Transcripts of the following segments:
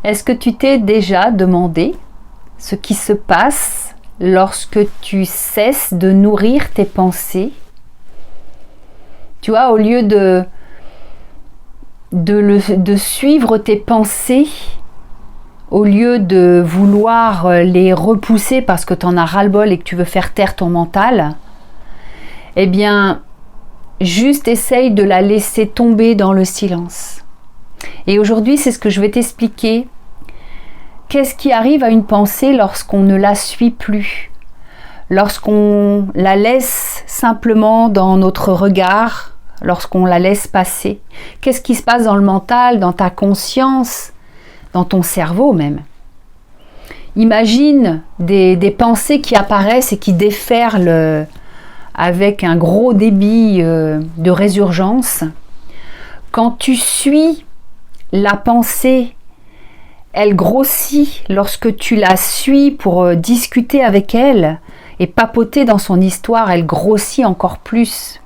Est-ce que tu t'es déjà demandé ce qui se passe lorsque tu cesses de nourrir tes pensées? Tu vois, au lieu de suivre tes pensées, au lieu de vouloir les repousser parce que tu en as ras-le-bol et que tu veux faire taire ton mental, eh bien, juste essaye de la laisser tomber dans le silence. Et aujourd'hui, c'est ce que je vais t'expliquer. Qu'est-ce qui arrive à une pensée lorsqu'on ne la suit plus? Lorsqu'on la laisse simplement dans notre regard, lorsqu'on la laisse passer? Qu'est-ce qui se passe dans le mental, dans ta conscience, dans ton cerveau même? Imagine des pensées qui apparaissent et qui déferlent avec un gros débit de résurgence. Quand tu suis la pensée, elle grossit lorsque tu la suis pour discuter avec elle et papoter dans son histoire, elle grossit encore plus.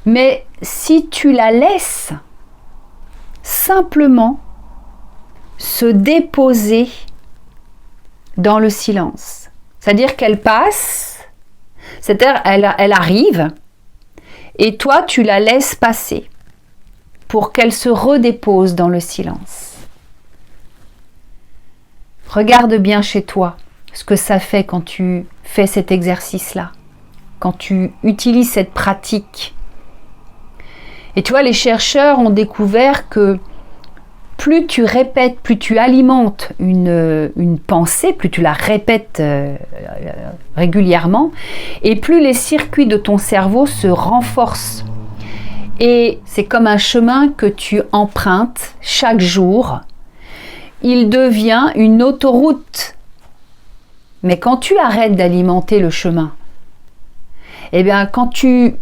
Mais si tu la laisses simplement se déposer dans le silence, c'est-à-dire qu'elle passe, c'est-à-dire elle arrive et toi tu la laisses passer pour qu'elle se redépose dans le silence. Regarde bien chez toi ce que ça fait quand tu fais cet exercice-là, quand tu utilises cette pratique. Et tu vois, les chercheurs ont découvert que plus tu répètes, plus tu alimentes une pensée, plus tu la répètes régulièrement, et plus les circuits de ton cerveau se renforcent. Et c'est comme un chemin que tu empruntes chaque jour. Il devient une autoroute. Mais quand tu arrêtes d'alimenter le chemin, eh bien quand tu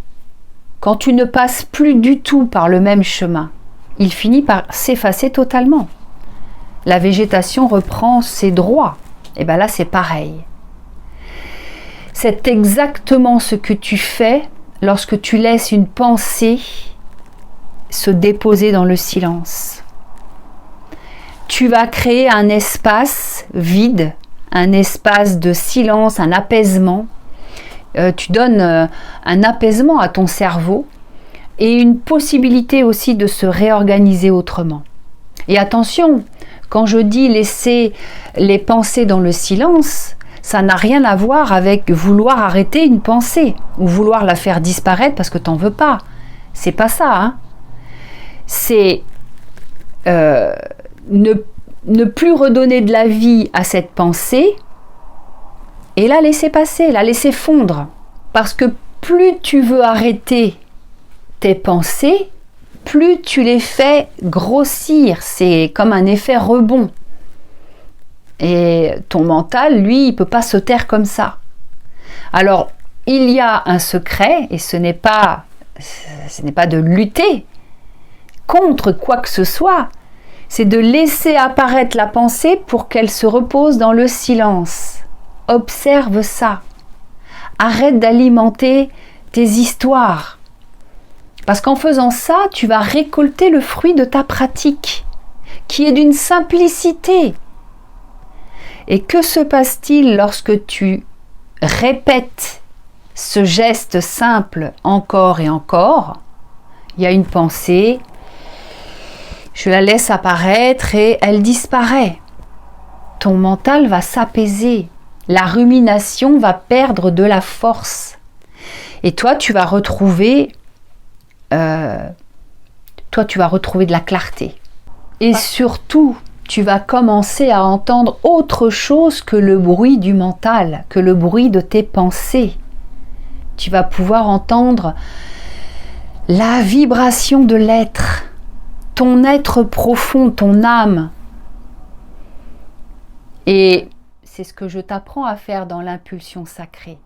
ne passes plus du tout par le même chemin, il finit par s'effacer totalement. La végétation reprend ses droits. Et bien là, c'est pareil. C'est exactement ce que tu fais lorsque tu laisses une pensée se déposer dans le silence. Tu vas créer un espace vide, un espace de silence, un apaisement. Tu donnes un apaisement à ton cerveau et une possibilité aussi de se réorganiser autrement. Et attention, quand je dis laisser les pensées dans le silence, ça n'a rien à voir avec vouloir arrêter une pensée ou vouloir la faire disparaître parce que t'en veux pas. C'est pas ça, hein. C'est ne plus redonner de la vie à cette pensée et la laisser passer, la laisser fondre. Parce que plus tu veux arrêter tes pensées, plus tu les fais grossir. C'est comme un effet rebond. Et ton mental, lui, il ne peut pas se taire comme ça. Alors, il y a un secret, et ce n'est pas de lutter contre quoi que ce soit, c'est de laisser apparaître la pensée pour qu'elle se repose dans le silence. Observe ça. Arrête d'alimenter tes histoires. Parce qu'en faisant ça, tu vas récolter le fruit de ta pratique, qui est d'une simplicité. Et que se passe-t-il lorsque tu répètes ce geste simple encore et encore? Il y a une pensée, je la laisse apparaître et elle disparaît. Ton mental va s'apaiser. La rumination va perdre de la force. Et toi, tu vas retrouver de la clarté. Et surtout, tu vas commencer à entendre autre chose que le bruit du mental, que le bruit de tes pensées. Tu vas pouvoir entendre la vibration de l'être, ton être profond, ton âme. Et c'est ce que je t'apprends à faire dans l'impulsion sacrée.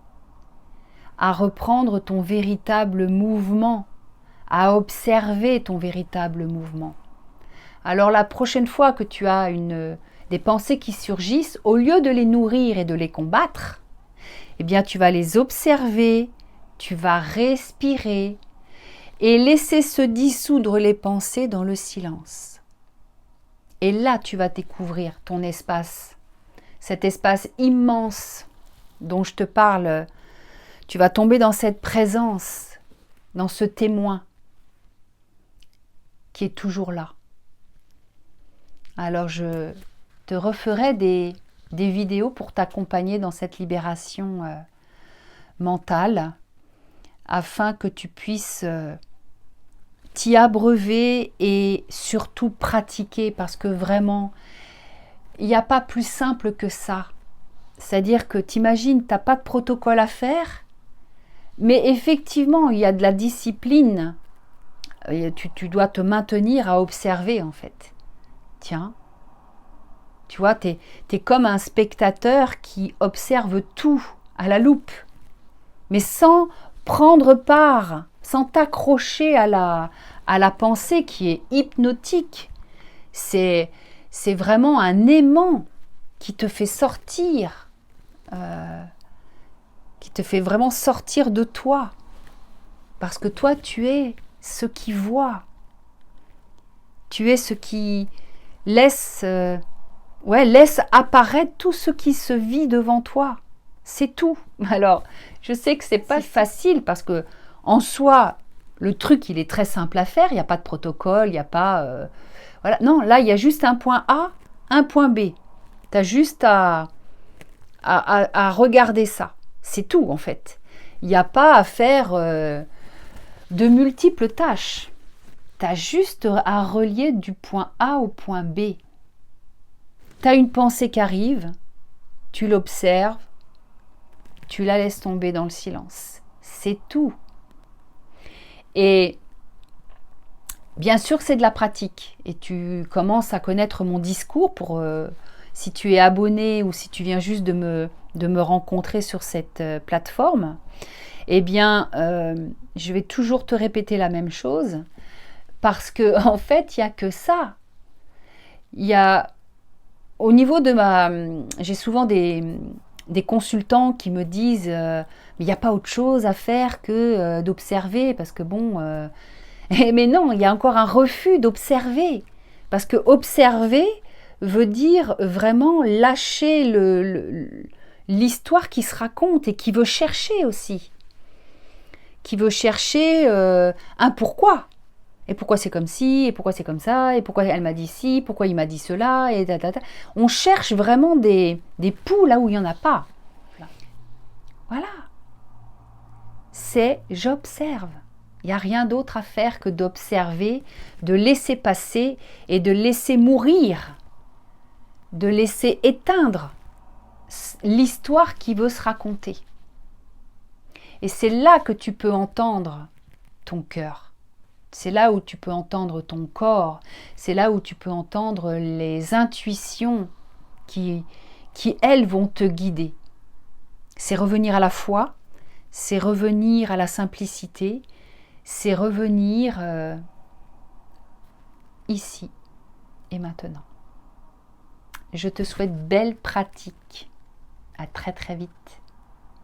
À reprendre ton véritable mouvement, à observer ton véritable mouvement. Alors la prochaine fois que tu as des pensées qui surgissent, au lieu de les nourrir et de les combattre, eh bien tu vas les observer, tu vas respirer et laisser se dissoudre les pensées dans le silence. Et là, tu vas découvrir ton espace, cet espace immense dont je te parle. Tu vas tomber dans cette présence, dans ce témoin qui est toujours là. Alors, je te referai des vidéos pour t'accompagner dans cette libération mentale, afin que tu puisses t'y abreuver et surtout pratiquer, parce que vraiment, il n'y a pas plus simple que ça. C'est-à-dire que t'imagines, tu n'as pas de protocole à faire, mais effectivement, il y a de la discipline. Tu dois te maintenir à observer, en fait. Tiens, tu vois, tu es comme un spectateur qui observe tout à la loupe, mais sans prendre part, sans t'accrocher à la pensée qui est hypnotique. C'est vraiment un aimant qui te fait sortir, qui te fait vraiment sortir de toi. Parce que toi, tu es ce qui voit. Tu es ce qui laisse apparaître tout ce qui se vit devant toi. C'est tout. Alors, je sais que c'est pas facile parce que en soi, le truc, il est très simple à faire. Il n'y a pas de protocole, il n'y a pas... voilà. Non, là, il y a juste un point A, un point B. Tu as juste à regarder ça. C'est tout, en fait. Il n'y a pas à faire de multiples tâches. Tu as juste à relier du point A au point B. Tu as une pensée qui arrive, tu l'observes, tu la laisses tomber dans le silence. C'est tout. Et bien sûr, c'est de la pratique. Et tu commences à connaître mon discours pour, si tu es abonné ou si tu viens juste de me rencontrer sur cette plateforme, eh bien, je vais toujours te répéter la même chose parce que en fait, il n'y a que ça. Il y a, au niveau de j'ai souvent des consultants qui me disent mais il n'y a pas autre chose à faire que d'observer parce que bon... mais non, il y a encore un refus d'observer. Parce que observer veut dire vraiment lâcher l'histoire qui se raconte et qui veut chercher aussi. Qui veut chercher un pourquoi. Et pourquoi c'est comme ci, et pourquoi c'est comme ça, et pourquoi elle m'a dit ci, pourquoi il m'a dit cela, et ta. On cherche vraiment des poux là où il n'y en a pas. Voilà. C'est j'observe. Il n'y a rien d'autre à faire que d'observer, de laisser passer et de laisser mourir, de laisser éteindre l'histoire qui veut se raconter. Et c'est là que tu peux entendre ton cœur. C'est là où tu peux entendre ton corps. C'est là où tu peux entendre les intuitions qui elles, vont te guider. C'est revenir à la foi, c'est revenir à la simplicité, c'est revenir ici et maintenant. Je te souhaite belle pratique. À très très vite.